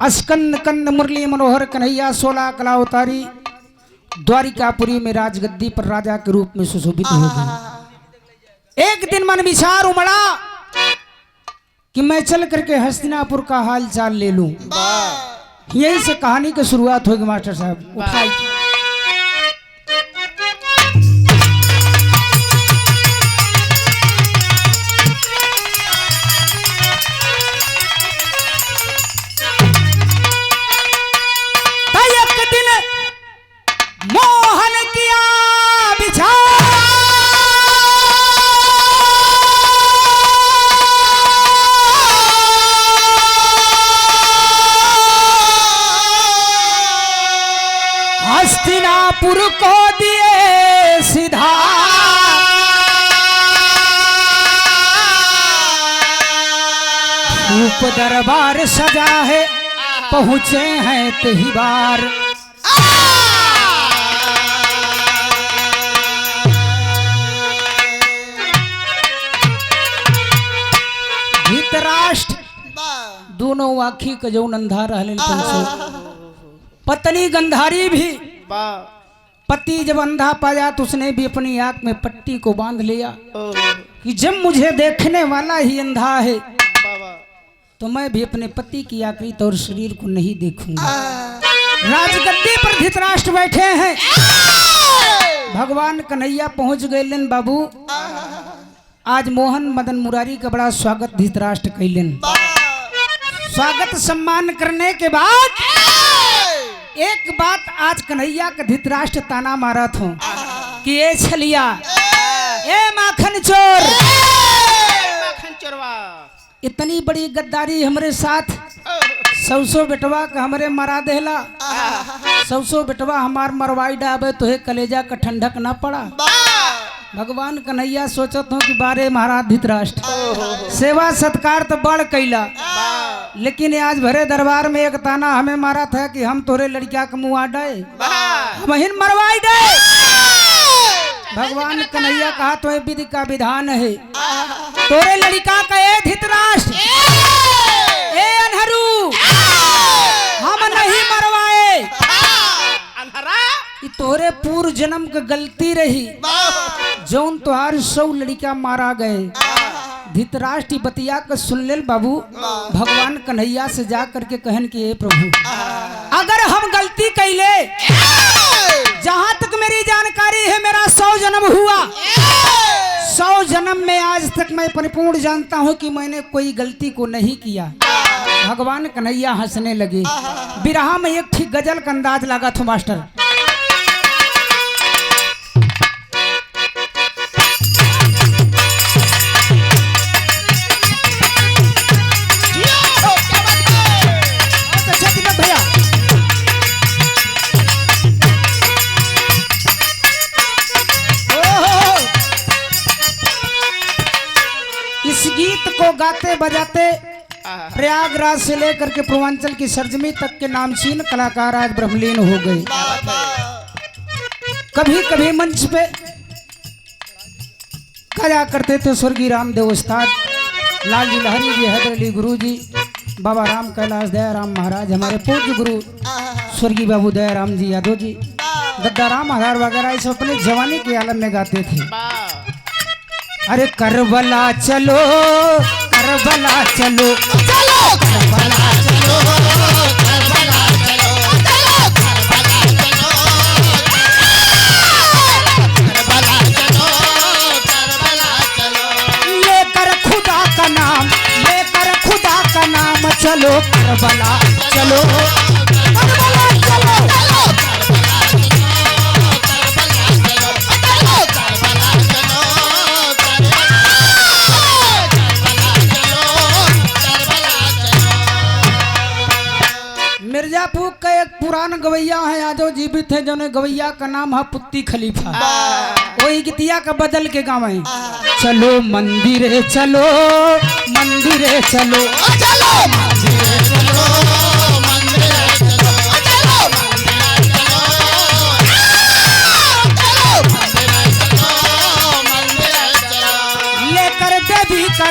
अस्कंद कंद मुरली मनोहर कन्हैया 16 कला अवतारी द्वारिकापुरी में राजगद्दी पर राजा के रूप में सुशोभित हो गए। एक दिन मन विचार उमड़ा कि मैं चल करके हस्तिनापुर का हाल चाल ले लूं। यही से कहानी की शुरुआत होगी मास्टर साहब। उठाई मोहन किया विचार हस्तिनापुर को दिए सीधा रूप दरबार सजा है पहुंचे हैं तही बार। धृतराष्ट्र दोनों आखी का जो नंधा रहले पत्नी गंधारी भी पति जब अंधा पाया तो उसने भी अपनी आंख में पट्टी को बांध लिया कि जब मुझे देखने वाला ही अंधा है तो मैं भी अपने पति की आकृति और शरीर को नहीं देखूंगा। राजगद्दी पर धृतराष्ट्र बैठे हैं। भगवान कन्हैया पहुंच गए लेन बाबू। आज मोहन मदन मुरारी का बड़ा स्वागत धृतराष्ट्र कैलन। स्वागत सम्मान करने के बाद एक बात आज कन्हैया का धृतराष्ट्र ताना मारा था कि ए छलिया ए माखन चोर इतनी बड़ी गद्दारी हमरे साथ सौसो बेटवा का हमरे मरा देला। सौसो बेटवा हमार मरवाई डाबे तो हे कलेजा का ठंडक ना पड़ा। भगवान कन्हैया सोचत हूँ कि बारे महाराज धृतराष्ट्र सेवा सत्कार तो बड़ कैला लेकिन आज भरे दरबार में एक ताना हमें मारा था कि हम तोरे लड़किया का मुँह आडाए हम मरवाई डे। भगवान कन्हैया कहा तो विधि का विधान है तोरे लड़का का ए धृतराष्ट्र ए अनहरू हम नहीं मरवाए कि तोरे पूर्व जन्म का गलती रही जौन तुहार 100 लड़का मारा गए। धृतराष्ट्र बतिया का सुन ले बाबू। भगवान कन्हैया से जा करके कहन कि हे प्रभु अगर हम गलती कैले जहां तक मेरी जानकारी है मेरा 100 जन्म हुआ। 100 जन्म में आज तक मैं परिपूर्ण जानता हूं कि मैंने कोई गलती को नहीं किया। भगवान कन्हैया हंसने लगे। बिरहा में एक ठीक गजल का अंदाज लगा था मास्टर। गाते बजाते प्रयागराज से लेकर के पूर्वांचल की सरजमी तक के नामचीन कलाकार आज ब्रह्मलीन हो गए। कभी कभी मंच पे गाया करते थे स्वर्गीय रामदेव उस्ताद, लालजी लहरी जी, हैदर अली गुरु जी, बाबा राम कैलाश दयाराम महाराज, हमारे पूज्य गुरु स्वर्गीय बाबू दयाराम जी यादव जी, गद्दाराम आधार वगैरह इस अपने जवानी के आलम में गाते थे। अरे करबला चलो करबला चलो चलो करबला चलो करबला चलो चलो करबला चलो करबला चलो करबला चलो लेकर खुदा का नाम चलो करबला चलो करबला चलो मिर्जापुर का एक पुरान गवैया है यादव जीवित है जो गवैया का नाम है पुत्ती खलीफा। वही गीतिया का बदल के गाँव है चलो मंदिरे चलो मंदिरे चलो चलो मंदिरे चलो मंदिरे चलो चलो मंदिरे चलो लेकर देवी का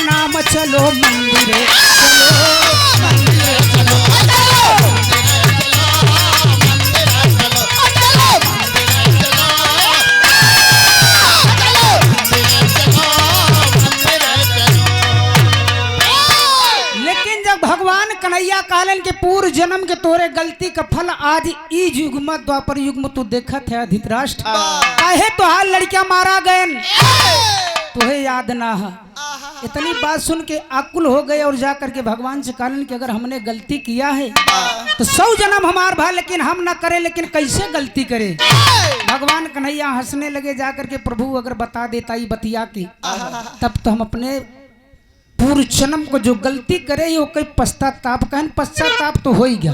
नाम चलो मंदिरे चलो लेकिन जब भगवान कन्हैया कहलन के पूर्व जन्म के तोरे गलती का फल आज ई युग में द्वापर युग में तू देखत है धृतराष्ट्र काहे तोहार लड़कियां मारा गयन तुहे याद ना है। इतनी बात सुन के आकुल हो गए और जाकर के भगवान से कहलन कि अगर हमने गलती किया है तो 100 जन्म हमार भाई लेकिन हम ना करे, लेकिन कैसे गलती करे। भगवान कन्हैया हंसने लगे जाकर के प्रभु अगर बता देता ही बतिया के तब तो हम अपने पूर्व जन्म को जो गलती करे वो कोई पश्चाताप कहन पश्चाताप तो हो ही गया।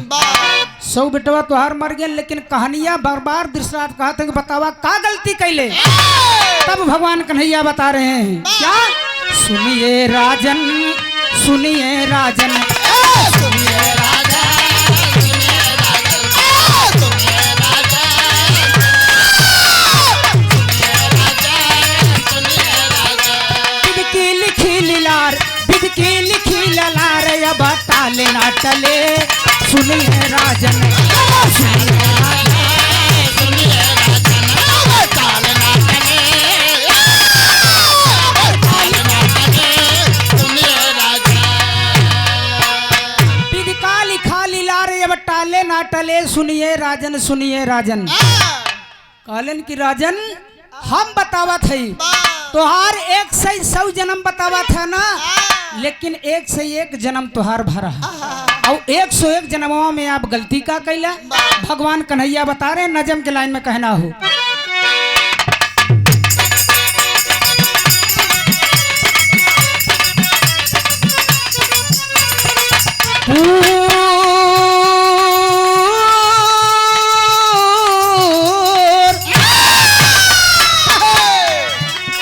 100 बेटवा तो हार मर गया लेकिन कहानियां बार बार धृतराष्ट्र कहा था कि बतावा का गलती कैले। तब भगवान कन्हैया बता रहे हैं क्या, सुनिए राजन सुनिए राजन सुनिए राजन बिदकी लिखी लीलार बिदकी लिखी ललार अब टाले ना टले सुनिए राजन सुनिए राजन सुनिए राजन टाले ना टले टाले ना टले सुनिए राजन सुनिए राजन। कहलन की राजन हम बतावा थे तोहार 1 से 100 जन्म बतावा था ना, लेकिन 1 से 1 जन्म तोहार भरा और 101 जन्मों में आप गलती का कैला। भगवान कन्हैया बता रहे नजम के लाइन में कहना हो,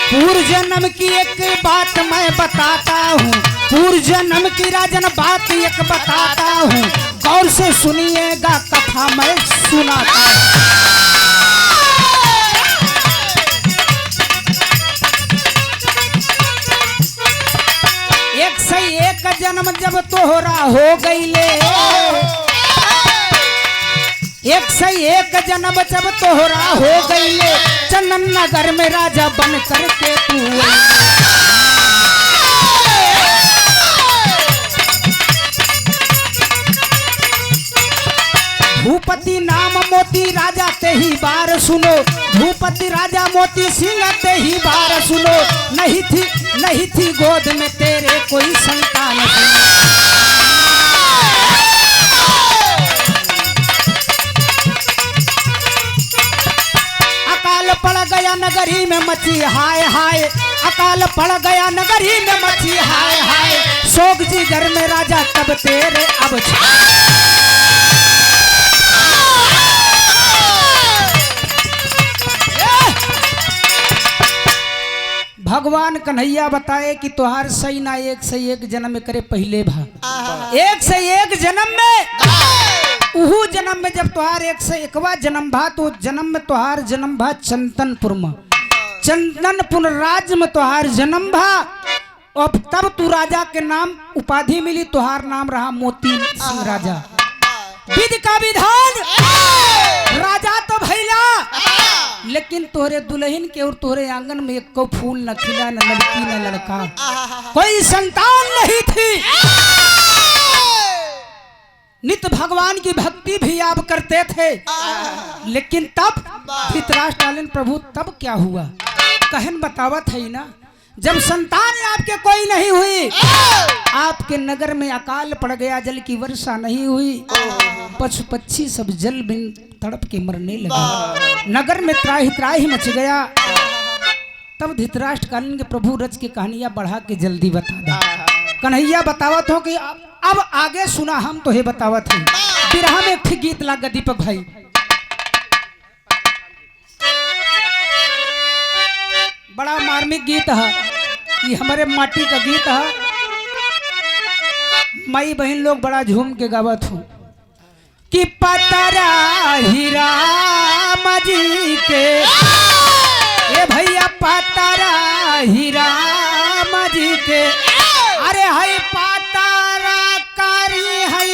पूर्व जन्म की एक बात मैं बताता हूँ, पूर्व जन्म की राजन बात एक बताता हूँ, गौर से सुनिएगा कथा मैं सुनाता हूँ। एक से एक जन्म जब तोहरा हो गईले, 1 से 1 जन्म जब तोहरा हो गईले, चंदन नगर में राजा बन करके तू भूपति नाम मोती राजा ते ही बार सुनो, भूपति राजा मोती सिंह ते ही बार सुनो, नहीं थी गोद में तेरे कोई संतान। अकाल पड़ गया नगरी में मची हाय हाय, अकाल पड़ गया नगरी में मची हाय हाय, शोक जी घर में राजा तब तेरे अब भगवान कन्हैया बताए कि तोहार सही ना 1 से 1 जन्म में करे पहले भा 1 से 1 जन्म में उहू जन्म में जब तोहार 1 से 1वां जन्म भा तो जन्म में तोहार जन्म भा चंदनपुर में, चंदनपुर राज्य में तोहार जन्म भा और तब तू राजा के नाम उपाधि मिली, तोहार नाम रहा मोती सिंह राजा। विधि का विधान राजा तो भैला लेकिन तोहरे दुल्हन के और तोहरे आंगन में एक को फूल न खिला, न लड़की न लड़का, कोई संतान नहीं थी। नित्य भगवान की भक्ति भी आप करते थे, लेकिन तब धृतराष्ट्र प्रभु तब क्या हुआ कहन बतावत है ना, जब संतान आपके कोई नहीं हुई, आपके नगर में अकाल पड़ गया, जल की वर्षा नहीं हुई, पशु पक्षी सब जल बिन तड़प के मरने लगे, नगर में त्राही त्राही मच गया। तब धृतराष्ट्र कालीन के प्रभु रच की कहानियां बढ़ा के जल्दी बता दा। कन्हैया बतावत हो कि अब आगे सुना हम तो हे बतावत है। बिरहा में एक गीत लागा दीपक भाई, बड़ा मार्मिक गीत है, ये हमारे माटी का गीत है, माई बहन लोग बड़ा झूम के गावत हूँ कि पतरा हीरा मजी के ये भैया पतरा हीरा मजी के, अरे है पतरा कारी है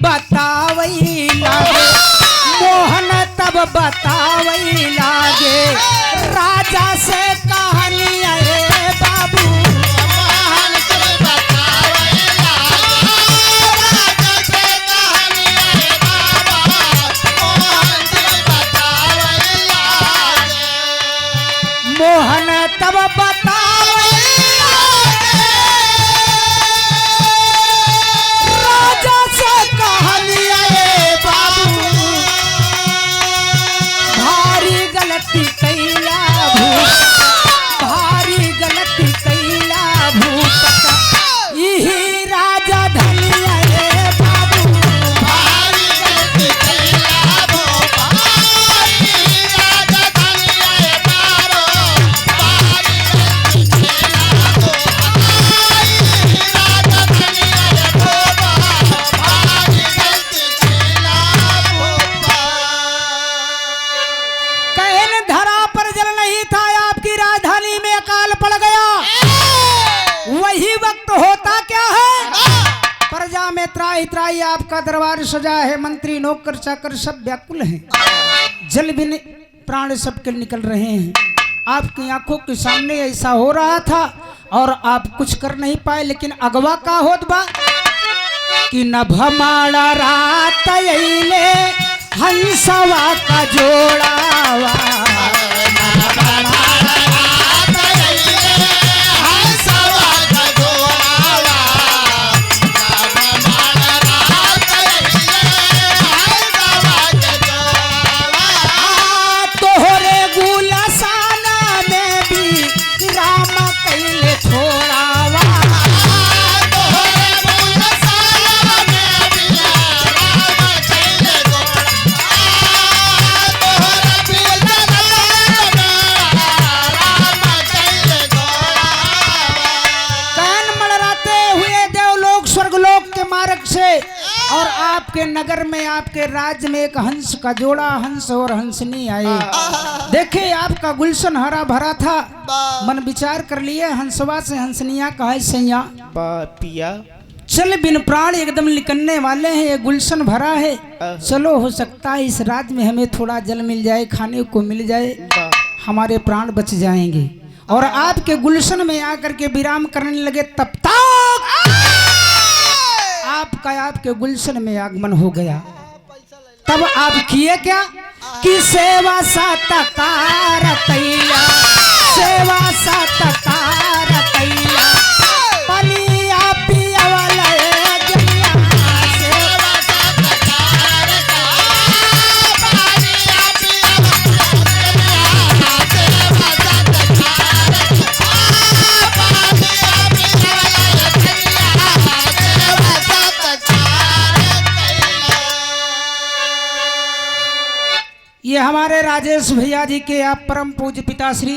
बतावई लागे, मोहन तब बतावई लागे, राजा से कहानी आए बाबू। मोहन तब बतावई लागे, राजा से कहानी आए बाबा, मोहन तब बतावई लागे। मोहन तब बतावई राजा से कहानी आए बाबू, भारी गलती कैला भारी गलती कैला भूपत, यही राजा धनिया रे बाबू। भारी गलती कैला भोपा, राजा धनिया रे बाबो, भारी गलती कैला भोपा, राजा धनिया रे बाबा, भारी गलती कैला भोपा। कहन धरा पर जल नहीं था, आपकी राजधानी में अकाल पड़ गया। वही वक्त होता क्या है, प्रजा में त्राही त्राही आपका दरबार सजा है, मंत्री नौकर चाकर सब व्याकुल हैं, जल बिन प्राण सबके निकल रहे हैं। आपकी आंखों के सामने ऐसा हो रहा था और आप कुछ कर नहीं पाए, लेकिन अगवा का होत बा कि नभमाड़ा रात अइले हंसवा का जोड़ावा, तोहरे गुलसाना में भी राम कैले छोड़ावा। मार्ग से और आपके नगर में आपके राज्य में एक हंस का जोड़ा, हंस और हंसनी आए। देखे आपका गुलशन हरा भरा था, मन विचार कर लिए हंसवा से हंसनिया कहे सैया पिया चल बिन प्राण एकदम निकलने वाले हैं, ये गुलशन भरा है, चलो हो सकता है इस राज्य में हमें थोड़ा जल मिल जाए, खाने को मिल जाए, हमारे प्राण बच जाएंगे। और आपके गुलशन में आकर के विराम करने लगे, तब तक आपके गुलशन में आगमन हो गया। तब आप किए क्या कि सेवा सत्कार कैया, सेवा सत्कार कैया, पलिया पियवल जलिया, सेवा सत्कार कैया, पलिया पियवल जलिया, सेवा सत्कार कैया, पलिया पियवल जलिया, सेवा सत्कार कैया। ये हमारे राजेश भैया जी के आप परम पूज्य पिता श्री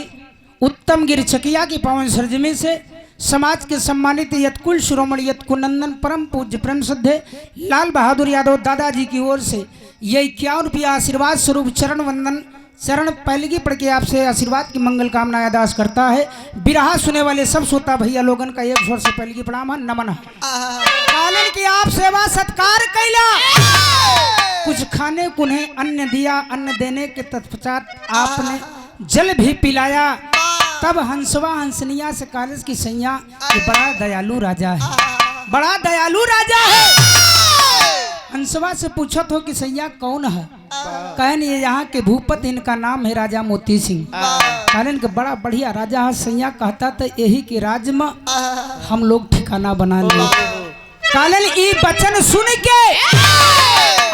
उत्तम गिर चकिया की पावन सरजमी से समाज के सम्मानित यतकुल शिरोमणि यतकुनंदन परम पूज्य प्रेम श्रद्धे लाल बहादुर यादव दादाजी की ओर से ये 51 रुपया आशीर्वाद स्वरूप चरण वंदन, चरण पहलगी पढ़ के आपसे आशीर्वाद की मंगल कामना अदास करता है। बिरहा सुने वाले सब श्रोता भैया लोगन का एक स्वर से पहलगी प्रणाम है, नमन है। कालन की आप सेवा सत्कार कैला, कुछ खाने कुन्हें अन्न दिया, अन्न देने के तत्पश्चात आपने जल भी पिलाया। तब हंसवा हंसनिया से कालेज की सैया ये बड़ा दयालु राजा है, बड़ा दयालु राजा है। हंसवा से पूछत हो कि सैया कौन है, कहन ये यहाँ के भूपत, इनका नाम है राजा मोती सिंह। कहन के बड़ा बढ़िया राजा है सैया, कहता तो यही के राज्य में हम लोग ठिकाना बना लिए। कालन ई बचन सुन के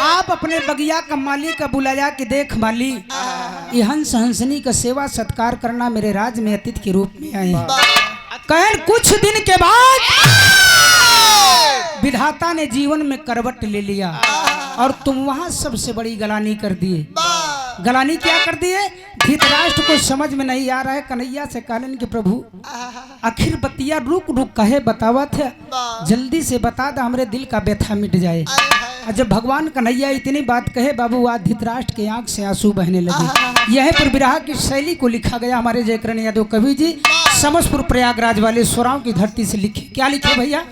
आप अपने बगिया का माली का बुलाया कि देख माली, ये हंस हंसनी का सेवा सत्कार करना मेरे राज्य में अतिथि के रूप में आए। कहन कुछ दिन के बाद विधाता ने जीवन में करवट ले लिया और तुम वहां सबसे बड़ी गलानी कर दिए। गलानी क्या कर दिए, धृतराष्ट्र को समझ में नहीं आ रहा है। कन्हैया से कहलन कि प्रभु आखिर बतिया रुक रुक कहे बतावा थे, जल्दी से बता दा, हमरे दिल का व्यथा मिट जाए। जब भगवान कन्हैया इतनी बात कहे बाबू, आज धृतराष्ट्र के आंख से आंसू बहने लगे। यह पर विरह की शैली को लिखा गया हमारे जयकरण यादव कवि जी समसपुर प्रयागराज वाले स्वराओं की धरती से लिखे। क्या लिखे भैया,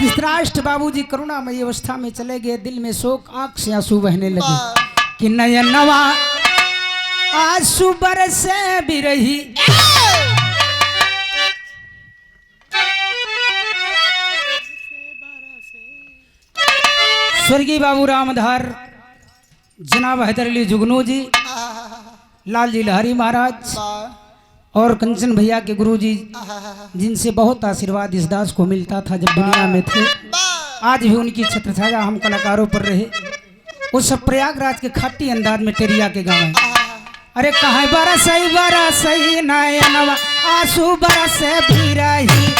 धृतराष्ट्र बाबूजी करुणामयी अवस्था में चले गए, दिल में शोक, आंख से आंसू बहने लगे कि नयनवा आंसू बरसे बिरही। स्वर्गीय बाबू रामधार जनाब हैदर अली जुगनू जी, लाल जी लहरी महाराज और कंचन भैया के गुरुजी, जिनसे बहुत आशीर्वाद इस दास को मिलता था जब दुनिया में थे, आज भी उनकी छत्र छाया हम कलाकारों पर रहे। वो सब प्रयागराज के खाटी अंदाज में टेरिया के गाँव है। अरे कहाँ बरसई नयनवा आंसू बरसे बिरही।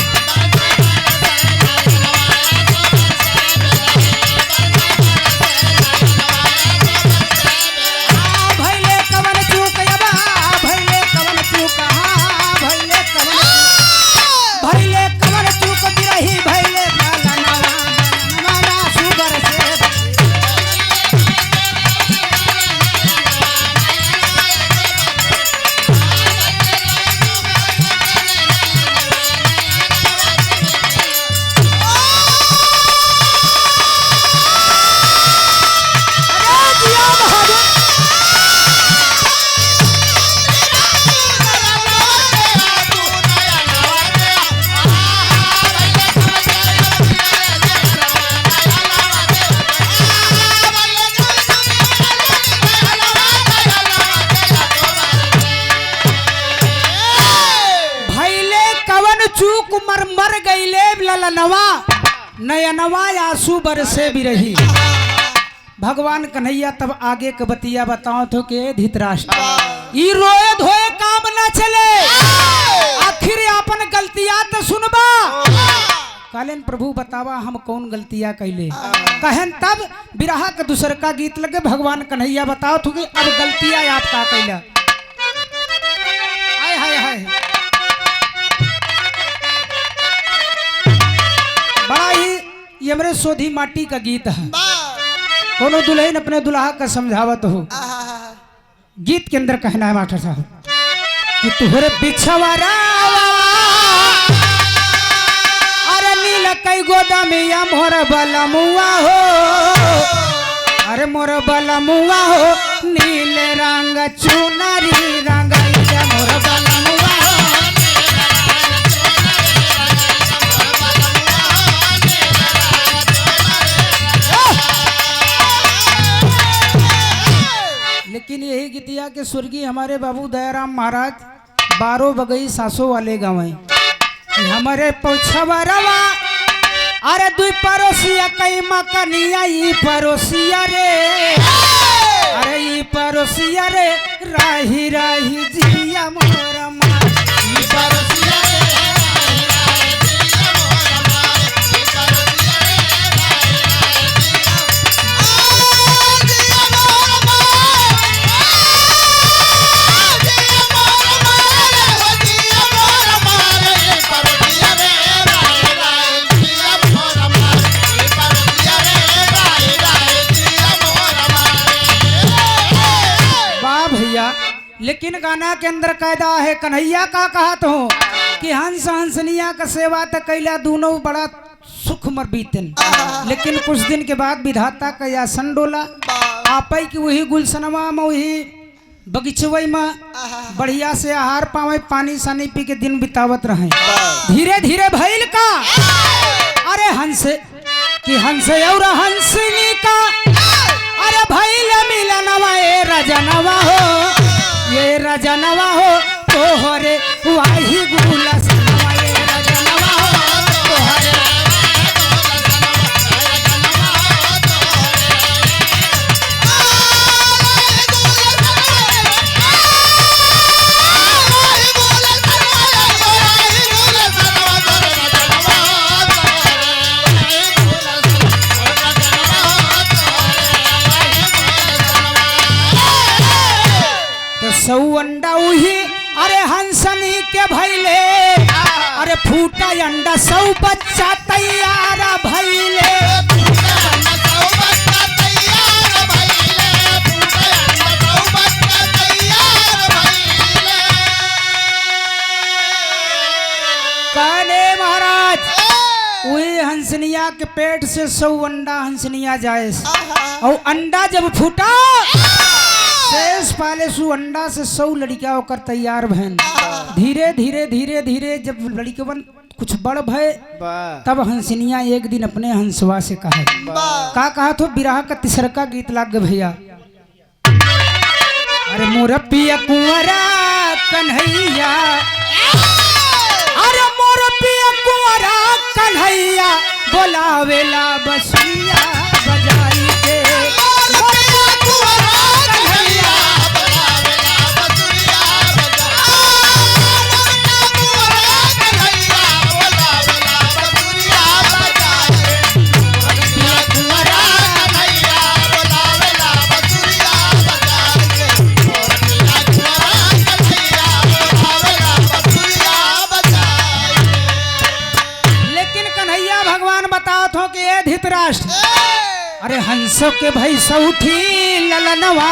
मर गईले ललनवा नयनवा आंसू बरसे बिरही। भगवान कन्हैया तब आगे के बतिया बताओ तो के धृतराष्ट्र ई रोए धोए काम न चले, आखिर अपन गलतियां तो सुनबा। कालीन प्रभु बतावा हम कौन गलतियां कैले। कहन तब बिरहा के दूसर का गीत लगे, भगवान कन्हैया बताओ तो कि अब गलतियां आपका कैला। हाय हाय हाय, बड़ा ही यमरे सोधी माटी का गीत है। कोनो दुल्हन अपने दुल्हा का समझावत हो। गीत के अंदर कहना है मास्टर साहब कि तुहरे पिछवारा अरे नील कई गोदा में मोर बलमुआ हो, अरे मोर बलमुआ हो नील रंग चुनरी रंग मोर बलमुआ हो। लेकिन यही गीतिया के स्वर्गीय हमारे बाबू दयाराम महाराज 12 बगई सासों वाले गाँव है। हमारे पौछवरवा अरे दुई पड़ोसिया कई मकनिया ई पड़ोसिया रे, अरे ई पड़ोसिया रे राही राही जिया मोरा मार ई पड़ोसिया रे। लेकिन गाना के अंदर कायदा है, कन्हैया का कहा तो कि हंस हंसनिया का सेवा तो कैला दोनों बड़ा सुख मर बीतन। लेकिन कुछ दिन के बाद विधाता का या संडोला आपई की वही गुलशनवा में वही बगीचवई में बढ़िया से आहार पावे, पानी सानी पी के दिन बितावत रहे। धीरे धीरे भइल का अरे हंस कि हंस और हंसनी का अरे भइल मिलनवा ए रजनवा हो, ये रजनवा हो तोहरे वाही गुलशनवा ये रजनवा हो तोहरे। सौ अंडा उही अरे हंसनी के भैले, अरे फूटा अंडा 100 बच्चा तैयार भैले। काने महाराज वही हंसनिया के पेट से 100 अंडा हंसनिया जाए और अंडा जब फूटा शेष पाले सु अंडा से 100 लड़कियां होकर तैयार भैन। धीरे धीरे धीरे धीरे जब लड़कियन कुछ बड़ भय तब हंसनिया एक दिन अपने हंसवा से कहा का कहा तो बिरहा का तीसरा गीत लाग भैया। अरे मोर पिया कुंवरा कन्हैया, अरे मोर पिया कुंवरा कन्हैया बोलावेला बसिया बजाई के। धृतराष्ट्र अरे हंसों के भाई सौठी ललनवा,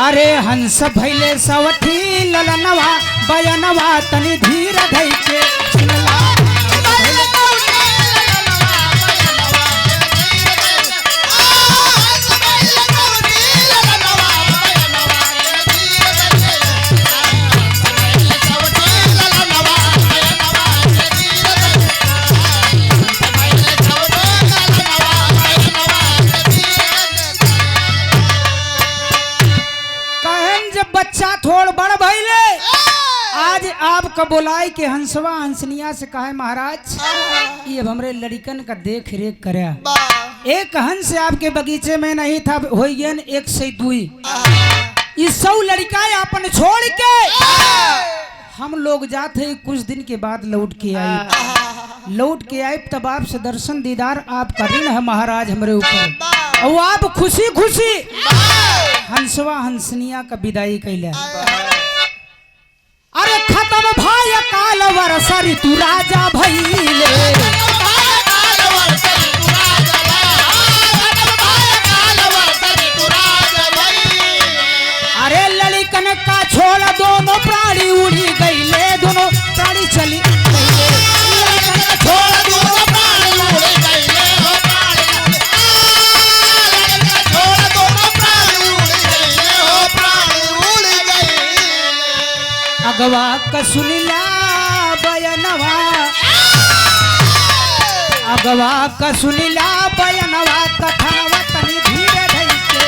अरे हंस भैले सौठी ललनवा बयनवा तनी धीर धई के सुनला। बच्चा थोड़ बड़ भइले आज आपका बोलाई के हंसवा हंसनिया से कहा महाराज ये अब हमरे लड़कन का देख रेख करे। एक हंस आपके बगीचे में नहीं था हो गया 102 ये 100 लड़का अपन छोड़ के हम लोग जाते कुछ दिन के बाद लौट के आए तब आपसे दर्शन दीदार आपका ऋण है महाराज हमरे ऊपर और आप खुशी खुशी हंसवा हंसनिया का विदाई कैला। अरे खत्म भाई काल वर्षा ऋतु राजा भइले, अरे लड़कन का छोड़ दोनों प्राणी उड़ी गईले, दोनों प्राणी चली अगवा का सुनिला बयनवा, अगवा का सुनिला बयनवा कथनवा तनी धीरे धई के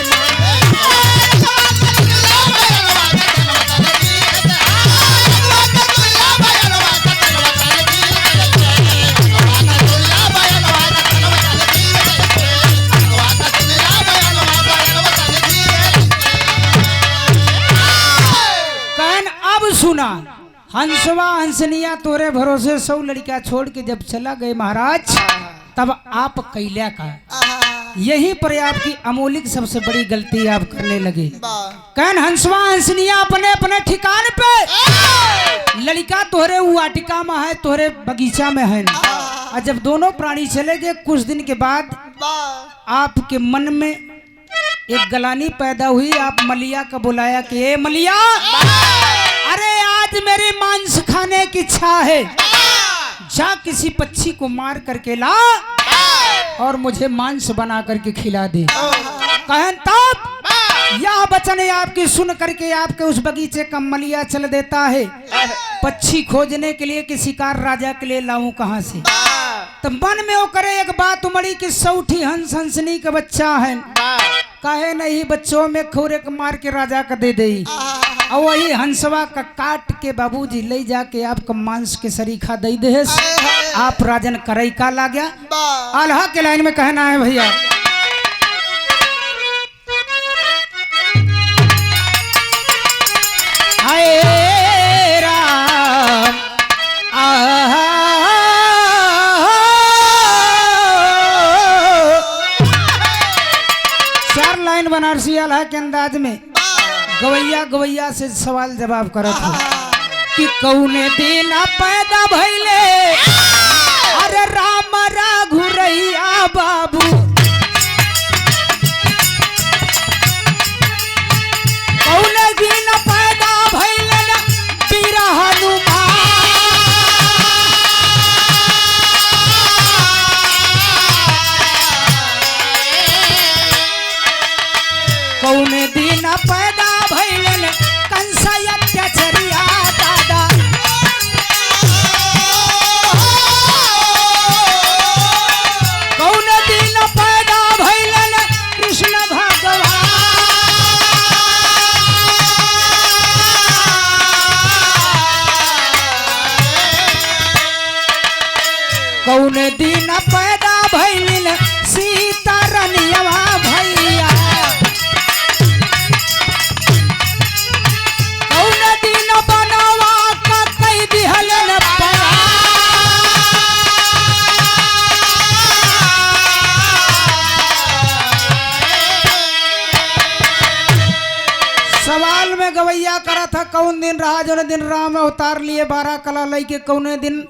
सुना। हंसवा हंसनिया तोरे भरोसे 100 लड़कियां छोड़ के जब चला गए महाराज तब आप कैला का यहीं पर आपकी अमूलिक सबसे बड़ी गलती आप करने लगे। कहन हंसवा हंसनिया अपने अपने ठिकाने पे, लड़का तोरे वाटिका में है तोरे बगीचा में है। और जब दोनों प्राणी चले गए कुछ दिन के बाद आपके मन में एक गलानी पैदा हुई। आप मलिया का बुलाया कि ए मलिया, अरे आज मेरी मांस खाने की इच्छा है, जा किसी पक्षी को मार करके ला और मुझे मांस बना करके खिला दे। कहन तब यह वचन आपकी सुन करके आपके उस बगीचे का मलिया चल देता है पक्षी खोजने के लिए कि शिकार राजा के लिए लाऊं कहां से। तो मन में वो करे एक बात उमड़ी कि सौठी हंस हंसनी का बच्चा है, काहे नहीं बच्चों में खोरे के मार के राजा का दे दे। और वही हंसवा का काट के बाबूजी ले जाके आपका मांस के सरीखा दे दे। आप राजन करई का ला गया। आल्हा के लाइन में कहना है भैया, हाय राम चार लाइन बनारसी आल्हा के अंदाज में गवैया गवैया से सवाल जवाब करत हो कि कौने दिन पैदा भइले अरे राम राघुरैया बाबू, कौने दिन पैदा भइले वीर हनुमान। कौन दिन पैदा भइल सीता रनियवा भैया कौन दिन बनवा का कई दिहलन सवाल में गवैया करा था कौन दिन रहा जो दिन राम अवतार लिए 12 कला लई के कौने दिन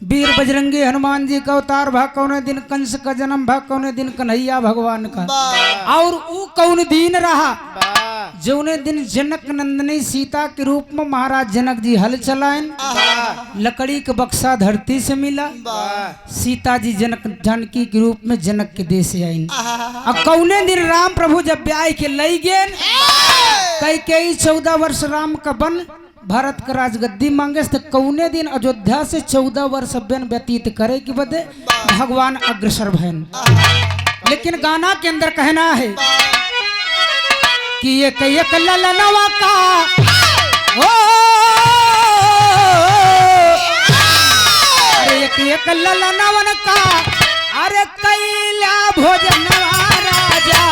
वीर बजरंगी हनुमान जी का अवतार भा कौने दिन कंस का जन्म भा कौने दिन कन्हैया भगवान का और वो कौन दिन रहा जौने दिन जनक नंदनी सीता के रूप में महाराज जनक जी हल चलाएं लकड़ी का बक्सा धरती से मिला सीता जी जनक जानकी के रूप में जनक के देश आईन और कौने दिन राम प्रभु जब ब्याह के लई गए कई 14 वर्ष राम का बन भारत का राजगद्दी मांगे तो कौने दिन अयोध्या से 14 वर्ष बन व्यतीत करे कि बदे भगवान अग्रसर भयन लेकिन गाना के अंदर कहना है कि एक ललनवा का हो अरे एक ललनवन का अरे कैला भोजनवा राजा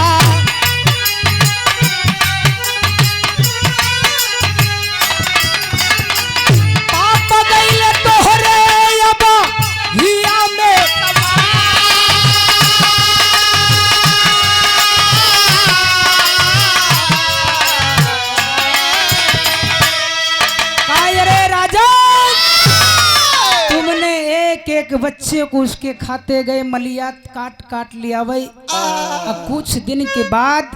एक बच्चे को उसके खाते गए मलिया काट लिया भाई कुछ दिन के बाद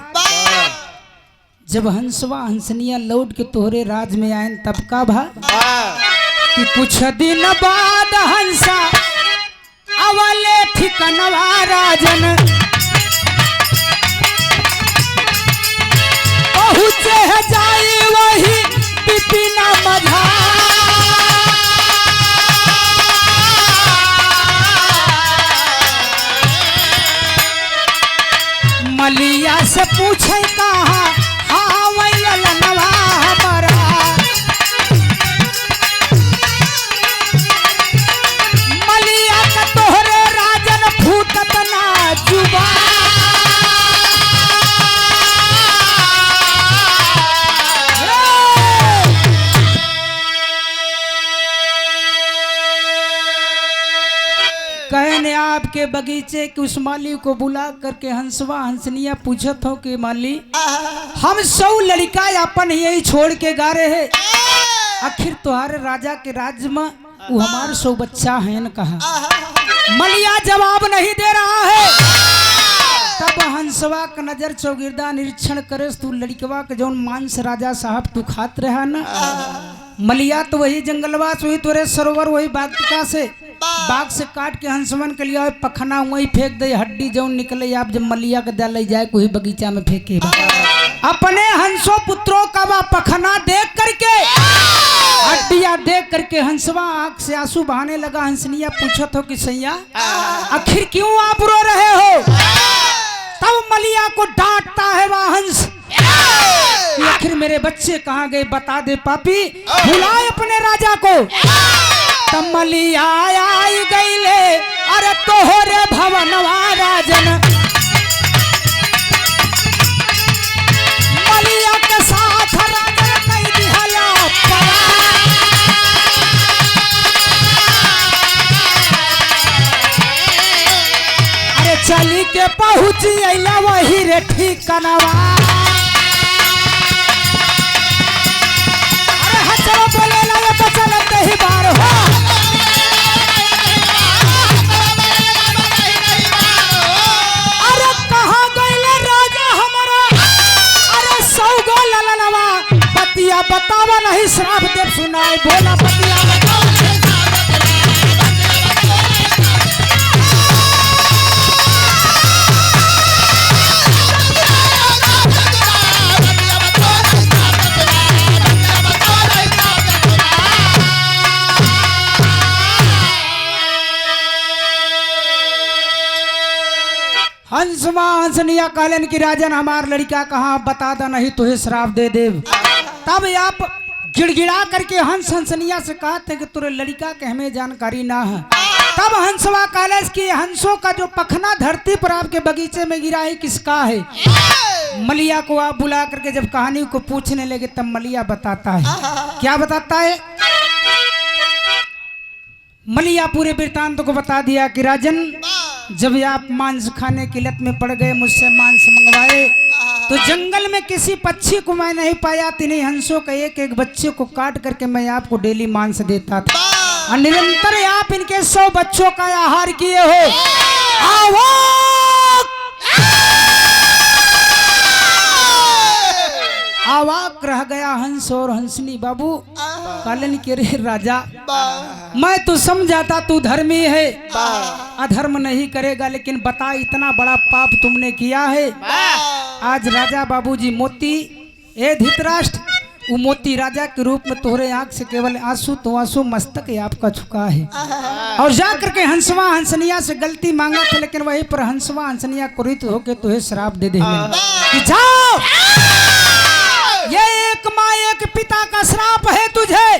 जब हंसवा हंसनिया लौट के तोहरे राज में आए तब का भा कि कुछ दिन बाद हंसा अवले ठिकनवा राजन पहुँचे है जाई वही पिपिना मझा मलिया से पूछे कहा हाँ वही ललनवा हमारा मलिया का तोहरे राजन फूटत ना जुबा कहने आपके बगीचे के उस माली को बुला करके हंसवा हंसनिया पूछत हो कि माली हम 100 लड़का अपन यही छोड़ के गा रहे हैं आखिर तुम्हारे राजा के राज्य में वो हमारे 100 बच्चा है न कहा मलिया जवाब नहीं दे रहा है तब हंसवा का नजर चौगिरदा निरीक्षण करे तू लड़कवा के जौन मांस राजा साहब तू खात रहा न मलिया तो वही जंगलवा से वही तोरे सरोवर वही बागटिका से बाग से काट के हंसवन के लिए पखना वही फेंक दे हड्डी जौन निकले आप जब मलिया के दल जाए कोई बगीचा में फेंके अपने हंसों पुत्रों का वह पखना देख करके हड्डियां देख करके हंसवा आंख से आंसू बहाने लगा हंसनिया पूछत हो कि सैया आखिर क्यों आप रो रहे हो तब मलिया को डांटता है वह हंस आखिर मेरे बच्चे कहाँ गए बता दे पापी बुलाए अपने राजा को तब मलिया आई गई ले अरे तोहरे भवनवा राजन मलिया के साथ राजन कई दिहला अरे चली के पहुंची अला वही रे ठिकानवा चलो बोले लाया तो चलते ही बार हो अरे कहाँ गए राजा हमारा अरे 100 गो ललनवा पतिया बतावा नहीं श्राप देव सुनाए बोला पतिया बतावा हंसवा हंसनिया कहलन की राजन हमार लड़का कहाँ बता दा नहीं तुहे श्राप दे देव तब आप गिड़गिड़ा करके हंस हंसनिया से कहते कि तुरे लड़का के हमें जानकारी ना है तब हंसवा कॉलेज की हंसों का जो पखना धरती पर आपके बगीचे में गिरा है किसका है? मलिया को आप बुला करके जब कहानी को पूछने लगे तब मलिया बताता है। क्या बताता है? मलिया पूरे वृत्तांत को बता दिया कि राजन, जब आप मांस खाने की लत में पड़ गए, मुझसे मांस मंगवाए, तो जंगल में किसी पक्षी को मैं नहीं पाया, तीनों हंसों का एक एक बच्चे को काट करके मैं आपको डेली मांस देता था और निरंतर आप इनके 100 बच्चों का आहार किए हो। आओ! आवाक रह गया हंस और हंसनी बाबू। कालन के रे राजा, मैं तो समझाता तू धर्मी है, अधर्म नहीं करेगा, लेकिन बता इतना बड़ा पाप तुमने किया है। आज राजा बाबूजी मोती, ए धृतराष्ट्र, वो मोती राजा के रूप में तोहरे आंख से केवल आंसू तो आंसू मस्तक है आपका झुका है। और जाकर के हंसवा हंसनिया से गलती मांगा था, लेकिन वहीं पर हंसवा हंसनिया क्रोधित होके तुझे श्राप दे दे कि जाओ, ये एक माँ एक पिता का श्राप है तुझे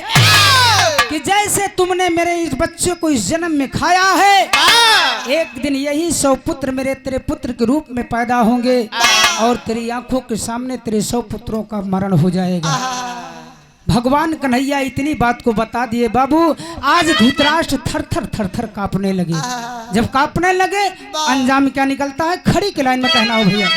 कि जैसे तुमने मेरे इस बच्चे को इस जन्म में खाया है, एक दिन यही 100 पुत्र मेरे तेरे पुत्र के रूप में पैदा होंगे और तेरी आंखों के सामने तेरे 100 पुत्रों का मरण हो जाएगा। भगवान कन्हैया इतनी बात को बता दिए बाबू। आज धृतराष्ट्र थर थर थर थर कांपने लगे। जब कांपने लगे, अंजाम क्या निकलता है? खड़ी के लाइन में कहना हो भैया।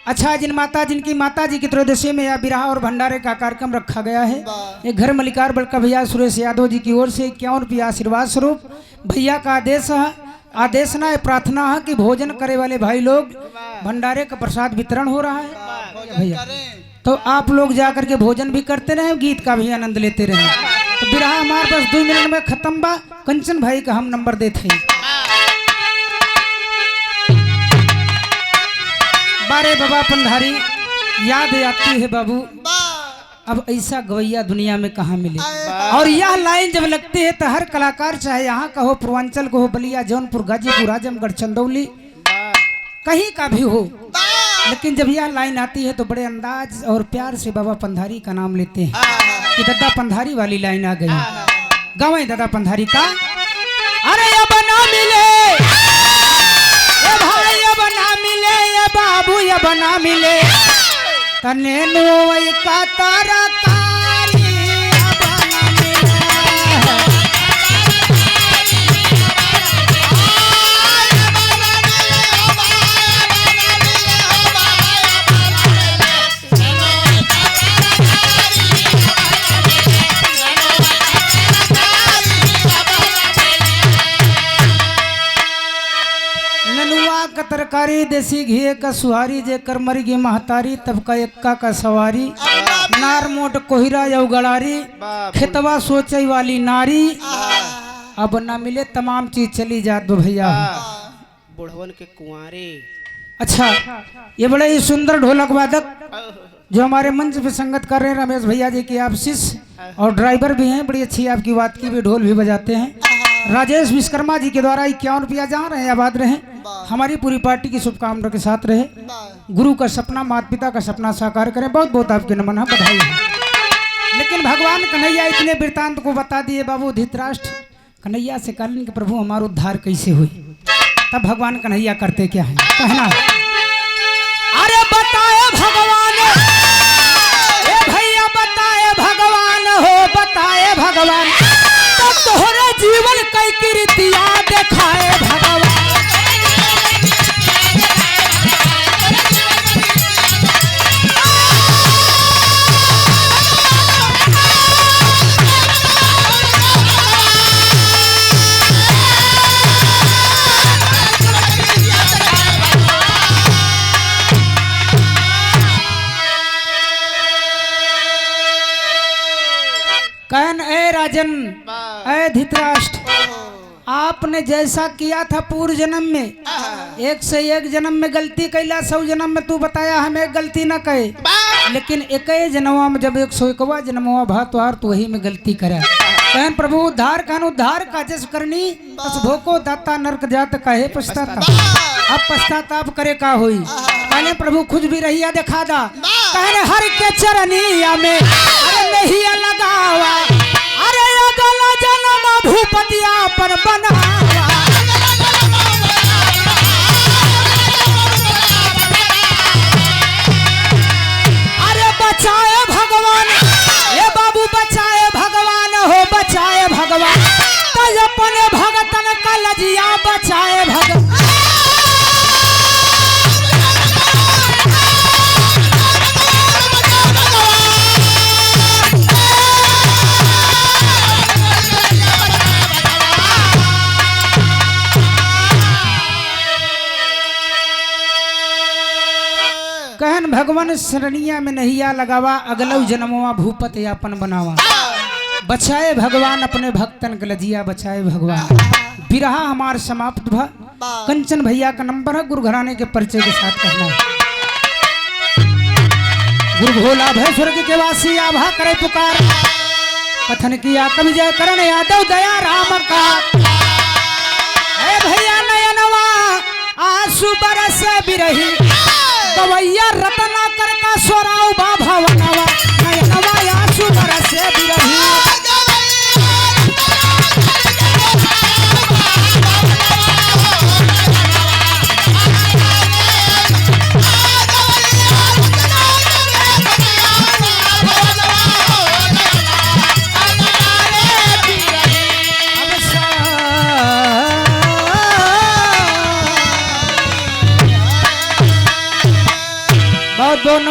अच्छा, जिनकी माता जी की त्रयोदशी में या विवाह और भंडारे का कार्यक्रम रखा गया है। एक घर मलिकार बड़का भैया सुरेश यादव जी की ओर से 51 रुपया आशीर्वाद स्वरूप भैया का आदेशना है, प्रार्थना है कि भोजन करे वाले भाई लोग भंडारे का प्रसाद वितरण हो रहा है भैया, तो आप लोग जाकर के भोजन भी करते रहे, गीत का भी आनंद लेते रहे। तो विवाह हमारे पास 2 मिनट में खत्म बा। कंचन भाई का हम नंबर देते हैं। बारे बाबा पंधारी याद आती है बाबू, अब ऐसा गवैया दुनिया में कहाँ मिले। और यह लाइन जब लगती है तो हर कलाकार, चाहे यहाँ का हो, पूर्वांचल को हो, बलिया, जौनपुर, गाजीपुर, आजमगढ़, चंदौली, कहीं का भी हो, लेकिन जब यह लाइन आती है तो बड़े अंदाज और प्यार से बाबा पंधारी का नाम लेते हैं कि दादा पंधारी वाली लाइन आ गई। गावे दादा पंधारी का, अरे अब ना मिले भाई, अब ना मिले ये बाबू, अब ना मिले तने नोई का तारा कारी, अब ना मिले। तरकारी देसी घी का सुहारी, जे कर मरगी महतारी, तब का एक्का का सवारी, नार मोट कोहिरा यौ गड़ारी, खेतवा सोचे वाली नारी, अब ना मिले तमाम चीज चली जात भैया। बुढ़वन के कुंवारे। अच्छा, ये बड़े ही सुंदर ढोलक वादक जो हमारे मंच पे संगत कर रहे हैं, रमेश भैया जी की आप शिष्य और ड्राइवर भी हैं, बड़ी अच्छी आपकी बात की भी, ढोल भी बजाते हैं। राजेश विश्वकर्मा जी के द्वारा 51 रुपया जहाँ रहे आबाद रहे, हमारी पूरी पार्टी की शुभकामनाओं के साथ रहे, गुरु का सपना, माता पिता का सपना साकार करें। बहुत बहुत आपके नमन है, बधाई है। लेकिन भगवान कन्हैया इतने वृत्तांत को बता दिए बाबू। धृतराष्ट्र कन्हैया से कहलन कि प्रभु हमारा उद्धार कैसे हुई? तब भगवान कन्हैया करते क्या है? कहना, अरे बताए भगवान, ए भैया बताए भगवान हो, बताए भगवान, तब तोहरे जीवन कई कीर्तियां दिखाए भगवान। कहन, ए राजन, ए धृतराष्ट्र, आपने जैसा किया था पूर्व जन्म में, 1 से 1 जन्म में गलती कैला, 100 जन्म में तू बताया हमें गलती न कहे, लेकिन एक जन्मवा में जब 101वां जन्मवा भातवार तो वही में गलती करे। कहन प्रभु उद्धार कहन, उद्धार का जस करनी तस भोको दाता नरक जात कहे पछताता। अब पश्चाताप करे का हुई? कहने प्रभु खुद भी रहिया दिखा दा। कहने हर के चरनिया में अरे नहीं लगावा अरे अगला जन्म भूपतिया पर बनावा अरे बचाए भगवान ये बाबू बचाए भगवान हो बचाए भगवान तो अपने भगतन का लजिया बचाए भगवान कहन भगवान शरणिया में नहिया लगावा अगलऊ जन्मवा भूपत यापन बनावा बचाए भगवान अपने भक्तन के लजिया बचाए भगवान बिरहा हमार समाप्त भा कंचन भैया का नंबर है गुरु घराने के परिचय के साथ कहना गुरु भोला भय स्वर्ग के वासी आभा करे पुकार कथन किया कवि जय करण यादव दया राम का भैया नयनवा आंसू बरस बिरही कवैया रतना कर का सोराव बा भवनवा नयनवा आंसू बरस बिरही बहुत 2 नंबर